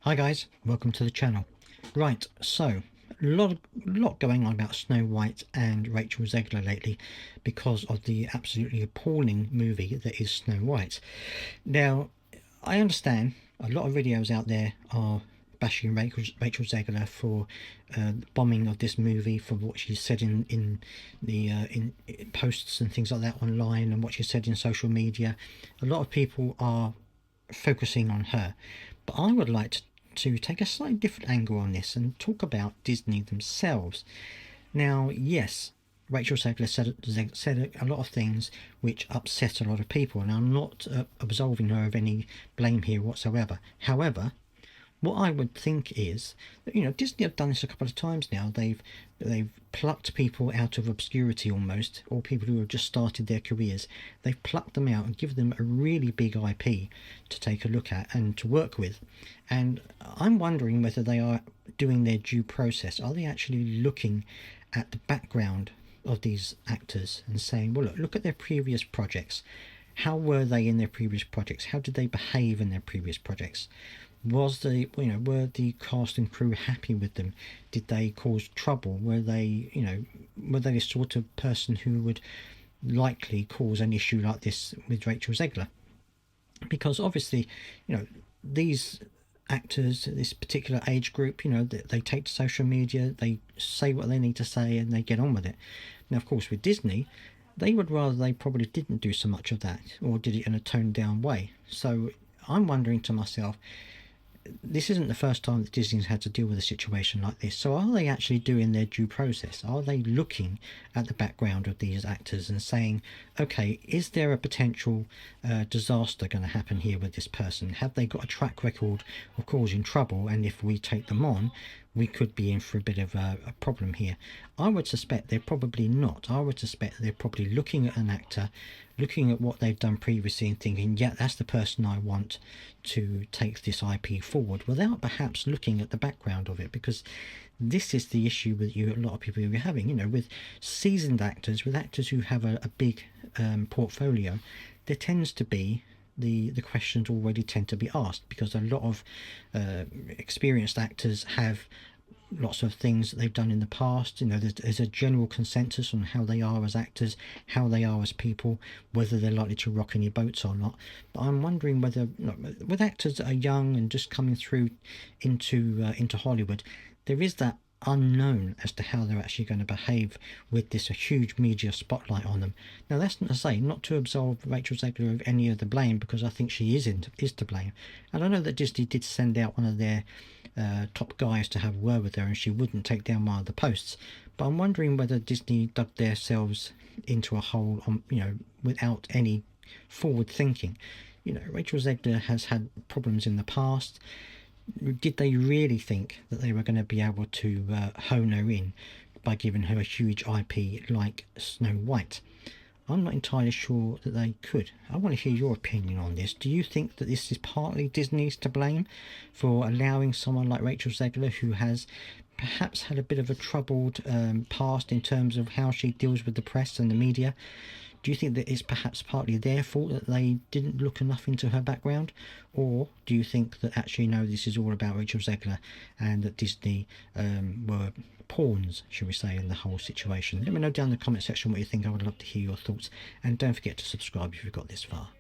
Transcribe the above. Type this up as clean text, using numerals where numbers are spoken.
Hi guys, welcome to the channel. Right, so a lot going on about Snow White and Rachel Ziegler lately because of the absolutely appalling movie that is Snow White. Now, I understand a lot of videos out there are bashing Rachel Ziegler for the bombing of this movie, for what she said in the in posts and things like that online, and what she said in social media. A lot of people are focusing on her, but I would like to take a slightly different angle on this and talk about Disney themselves. Now, yes, Rachel Zegler said a lot of things which upset a lot of people, and I'm not absolving her of any blame here whatsoever. However, what I would think is that, Disney have done this a couple of times now. They've plucked people out of obscurity almost, or people who have just started their careers. They've plucked them out and given them a really big IP to take a look at and to work with. And I'm wondering whether they are doing their due process. Are they actually looking at the background of these actors and saying, well, look at their previous projects. How were they in their previous projects? How did they behave in their previous projects? Were the cast and crew happy with them? Did they cause trouble? Were they the sort of person who would likely cause an issue like this with Rachel Zegler? Because obviously, these actors, this particular age group, they take to social media, they say what they need to say, and they get on with it. Now, of course, with Disney, they would rather they probably didn't do so much of that, or did it in a toned down way. So I'm wondering to myself, this isn't the first time that Disney's had to deal with a situation like this. So are they actually doing their due process? Are they looking at the background of these actors and saying, okay, is there a potential disaster going to happen here with this person? Have they got a track record of causing trouble? And if we take them on, we could be in for a bit of a problem here. I would suspect they're probably not. I would suspect they're probably looking at an actor, looking at what they've done previously and thinking, yeah, that's the person I want to take this IP forward, without perhaps looking at the background of it. Because this is the issue with a lot of people who are having, with seasoned actors, with actors who have a big portfolio. There tends to be the questions already tend to be asked, because a lot of experienced actors have lots of things that they've done in the past. There's a general consensus on how they are as actors, how they are as people, whether they're likely to rock any boats or not. But I'm wondering whether, with actors that are young and just coming through into Hollywood, there is that unknown as to how they're actually going to behave with this a huge media spotlight on them. Now, that's not to say not to absolve Rachel Zegler of any of the blame, because I think she is to blame. And I know that Disney did send out one of their top guys to have a word with her, and she wouldn't take down one of the posts. But I'm wondering whether Disney dug themselves into a hole, without any forward thinking. Rachel Zegler has had problems in the past. Did they really think that they were going to be able to hone her in by giving her a huge IP like Snow White? I'm not entirely sure that they could. I want to hear your opinion on this. Do you think that this is partly Disney's to blame for allowing someone like Rachel Zegler, who has perhaps had a bit of a troubled past in terms of how she deals with the press and the media? Do you think that it's perhaps partly their fault that they didn't look enough into her background? Or do you think that actually, no, this is all about Rachel Zegler, and that Disney were pawns, shall we say, in the whole situation? Let me know down in the comment section what you think. I would love to hear your thoughts. And don't forget to subscribe if you've got this far.